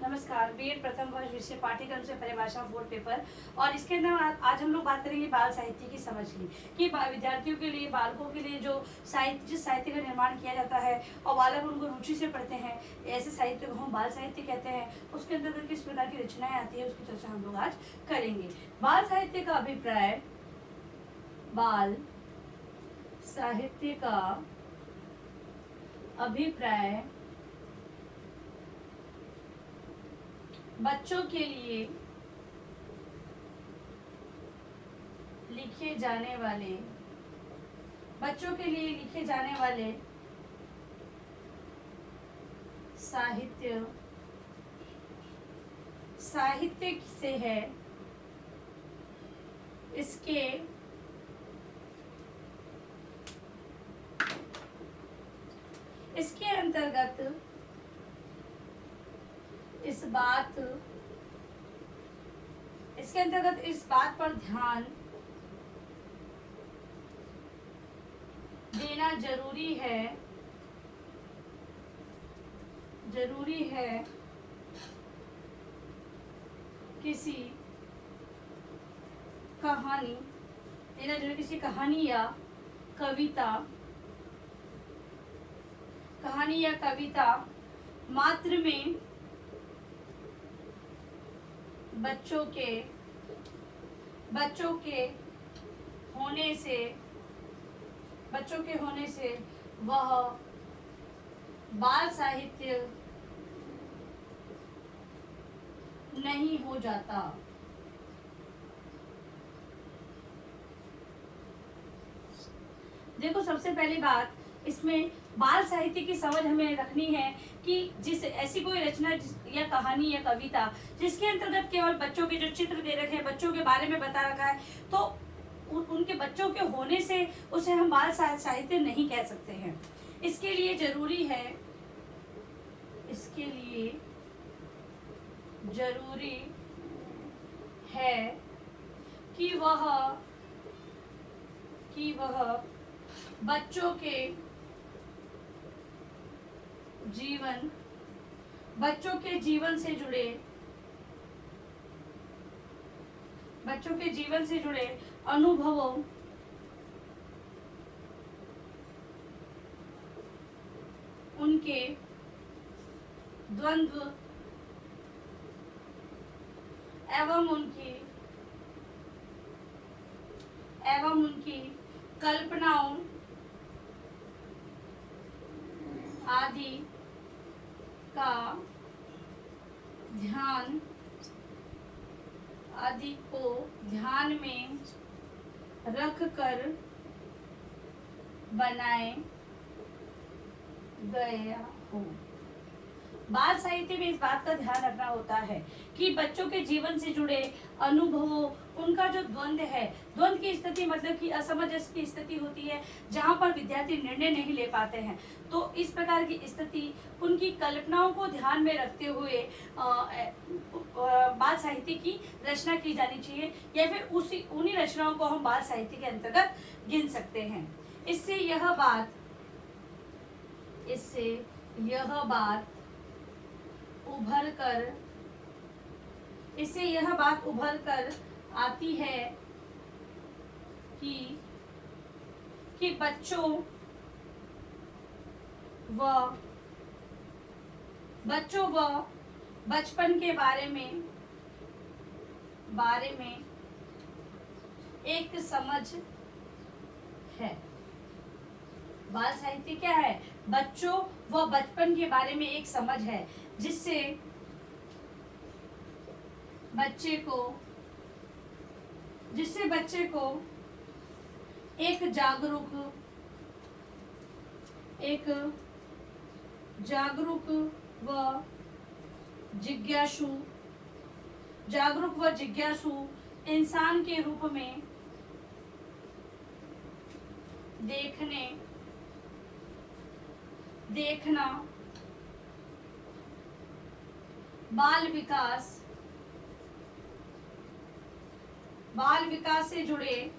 नमस्कार। बीएड प्रथम वर्ष विषय पाठ्यक्रम से परिभाषा 4 पेपर और इसके अंदर आज हम लोग बात करेंगे बाल साहित्य की समझ की कि विद्यार्थियों के लिए, बालकों के लिए जो जिस साहित्य का निर्माण किया जाता है और बालक उनको रुचि से पढ़ते हैं, ऐसे साहित्य को हम बाल साहित्य कहते हैं। उसके अंदर किस प्रकार की रचनाएं आती है उसकी चर्चा हम लोग आज करेंगे। बाल साहित्य का अभिप्राय, बाल साहित्य का अभिप्राय बच्चों के लिए लिखे जाने वाले साहित्य से है। इसके अंतर्गत इस बात पर ध्यान देना जरूरी है किसी कहानी या कविता मात्र में बच्चों के होने से वह बाल साहित्य नहीं हो जाता। देखो, सबसे पहली बात इसमें बाल साहित्य की समझ हमें रखनी है कि जिस ऐसी कोई रचना या कहानी या कविता जिसके अंतर्गत केवल बच्चों के जो चित्र दे रखे हैं, बच्चों के बारे में बता रखा है, तो उनके बच्चों के होने से उसे हम बाल साहित्य नहीं कह सकते हैं। इसके लिए जरूरी है कि वह बच्चों के जीवन से जुड़े अनुभवों, उनके द्वंद्व एवं उनकी कल्पनाओं आदि को ध्यान में रख कर बनाए गया हो। बाल साहित्य में इस बात का ध्यान रखना होता है कि बच्चों के जीवन से जुड़े अनुभवों, उनका जो द्वंद्व की स्थिति मतलब कि असमंजस की स्थिति होती है जहाँ पर विद्यार्थी निर्णय नहीं ले पाते हैं, तो इस प्रकार की स्थिति उनकी कल्पनाओं को ध्यान में रखते हुए बाल साहित्य की रचना की जानी चाहिए, या फिर उन्हीं रचनाओं को हम बाल साहित्य के अंतर्गत गिन सकते हैं। इससे यह बात उभर कर आती है कि बच्चों व बचपन के बारे में एक समझ है। बाल साहित्य क्या है? बच्चों व बचपन के बारे में एक समझ है जिससे बच्चे को एक जागरूक व जिज्ञासु इंसान के रूप में देखना बाल विकास से जुड़े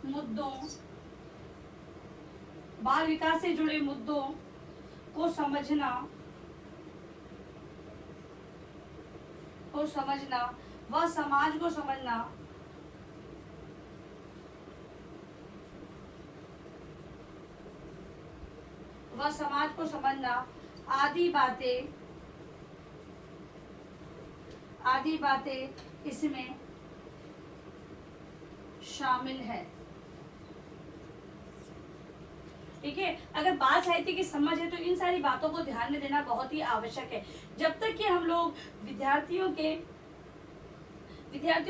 मुद्दों बाल विकास से जुड़े मुद्दों को समझना को समझना व समाज को समझना व समाज को समझना आदि बातें इसमें शामिल है। ठीक है, अगर बाल साहित्य की समझ है तो इन सारी बातों को ध्यान में देना बहुत ही आवश्यक है। जब तक कि हम लोग विद्यार्थियों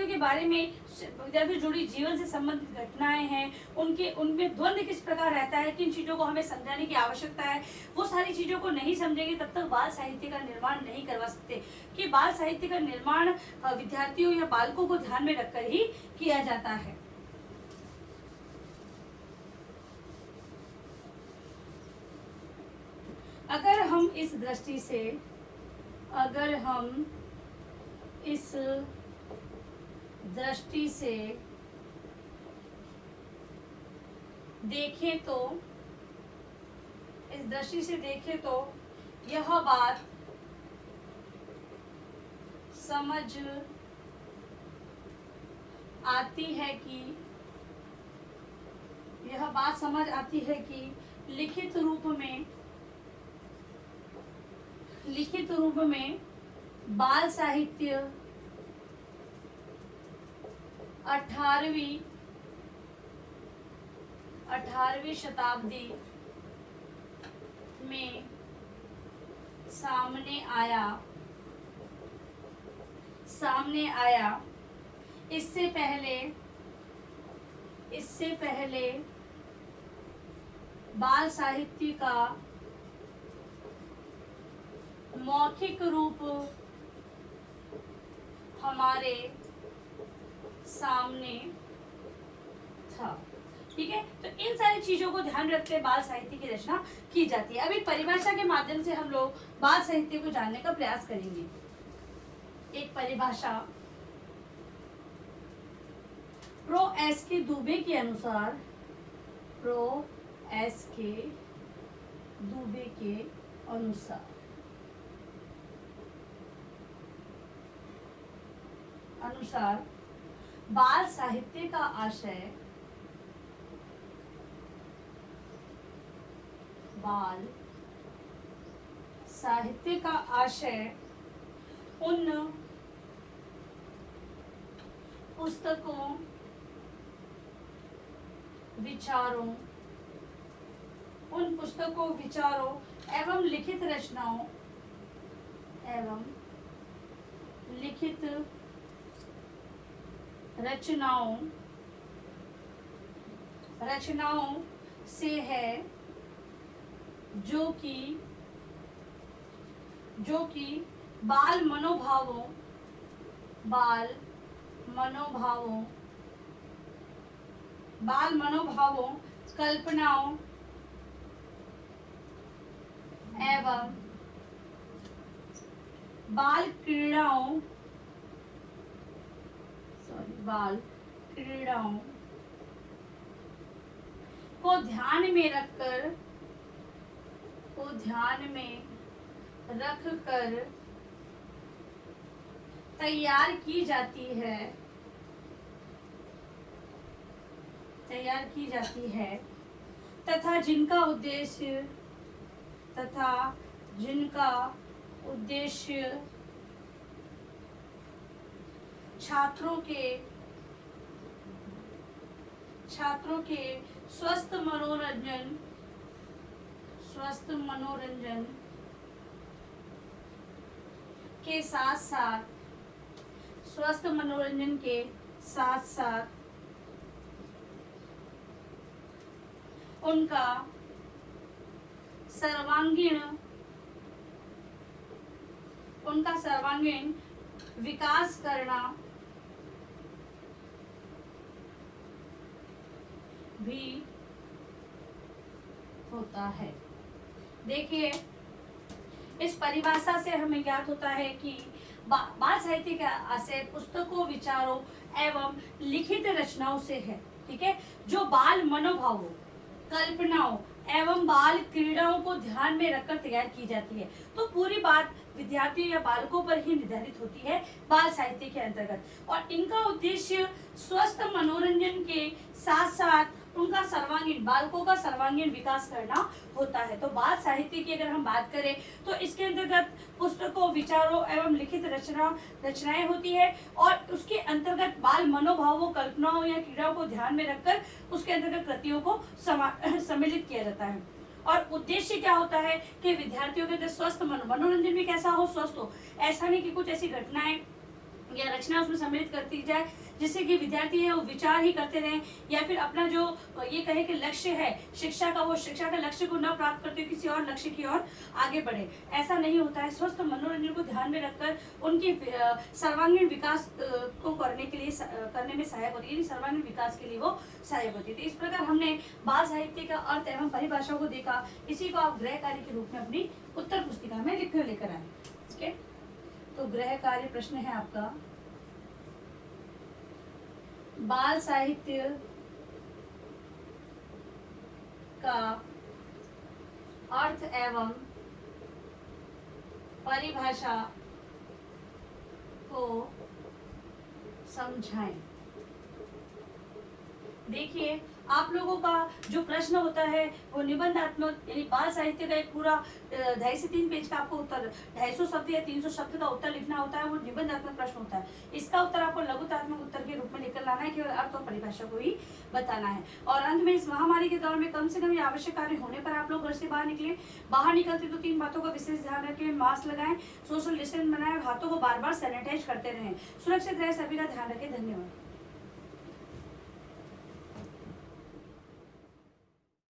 के बारे में, विद्यार्थियों से जुड़ी जीवन से संबंधित घटनाएं हैं, उनमें द्वंद्व किस प्रकार रहता है, किन चीजों को हमें समझाने की आवश्यकता है, वो सारी चीजों को नहीं समझेंगे तब तक बाल साहित्य का निर्माण नहीं करवा सकते। कि बाल साहित्य का निर्माण विद्यार्थियों या बालकों को ध्यान में रखकर ही किया जाता है। अगर हम इस दृष्टि से देखें तो यह बात समझ आती है कि लिखित रूप में बाल साहित्य 18वीं शताब्दी में सामने आया। इससे पहले बाल साहित्य का मौखिक रूप हमारे सामने था। ठीक है, तो इन सारी चीजों को ध्यान रखते बाल साहित्य की रचना की जाती है। अभी परिभाषा के माध्यम से हम लोग बाल साहित्य को जानने का प्रयास करेंगे। एक परिभाषा प्रो एस के दुबे के अनुसार बाल साहित्य का आशय उन पुस्तकों, विचारों एवं लिखित रचनाओं से है जो कि बाल मनोभावों, कल्पनाओं एवं बाल क्रीड़ाओं को ध्यान में रखकर तैयार की जाती है तथा जिनका उद्देश्य छात्रों के स्वस्थ मनोरंजन के साथ साथ उनका सर्वांगीण विकास करना भी होता है। देखिए, इस परिभाषा से हमें ज्ञात होता है कि बाल साहित्य का आशय पुस्तकों, विचारों एवं लिखित रचनाओं से है। ठीक है, जो बाल मनोभावों, कल्पनाओं एवं बाल क्रीड़ाओं को ध्यान में रखकर तैयार की जाती है। तो पूरी बात विद्यार्थियों या बालकों पर ही निर्धारित होती है बाल साहित्य के अंतर्गत, और इनका उद्देश्य स्वस्थ मनोरंजन के साथ साथ उनका सर्वांगीण, बालकों का सर्वांगीण विकास करना होता है। तो बाल साहित्य की अगर हम बात करें तो इसके अंतर्गत पुस्तकों, विचारों एवं लिखित रचनाएं होती है, और उसके अंतर्गत बाल मनोभावों, कल्पनाओं या क्रीड़ाओं को ध्यान में रखकर उसके अंतर्गत कृतियों को सम्मिलित किया जाता है। और उद्देश्य क्या होता है कि विद्यार्थियों के अंदर स्वस्थ मनोरंजन भी कैसा हो, स्वस्थ हो। ऐसा नहीं कि कुछ ऐसी घटनाएं या रचना उसमें सम्मिलित करती जाए जिससे कि विद्यार्थी है वो विचार ही करते रहें, या फिर अपना जो ये कहे कि लक्ष्य है शिक्षा का, वो शिक्षा के लक्ष्य को न प्राप्त करते हुए किसी और लक्ष्य की ओर आगे बढ़े। ऐसा नहीं होता है। स्वस्थ मनोरंजन को ध्यान में रखकर उनकी सर्वांगीण विकास को करने में सहायक होती है, सर्वांगीण विकास के लिए वो सहायक होती है। तो इस प्रकार हमने बाल साहित्य का अर्थ एवं परिभाषाओं को देखा। इसी को आप गृह कार्य के रूप में अपनी उत्तर पुस्तिका में लिख कर लेकर आए। ठीक है, तो गृह कार्य प्रश्न है आपका, बाल साहित्य का अर्थ एवं परिभाषा को समझाएं। देखिए, आप लोगों का जो प्रश्न होता है वो निबंधात्मक, यानी बाल साहित्य का एक पूरा 2.5 से 3 पेज का आपको उत्तर, 250 शब्द या 300 शब्द का उत्तर लिखना होता है। वो निबंधात्मक प्रश्न होता है। इसका उत्तर आपको लघुतात्मक उत्तर के रूप में निकल लाना है, केवल अर्थ और परिभाषा को ही बताना है। और अंत में इस महामारी के दौर में कम से कम ये आवश्यक कार्य होने पर आप लोग घर से बाहर निकले। बाहर निकलते तो 3 बातों का विशेष ध्यान रखें। मास्क लगाएं, सोशल डिस्टेंस बनाएं, हाथों को बार बार सैनिटाइज करते रहें, सुरक्षित रहे, सभी का ध्यान रखें। धन्यवाद।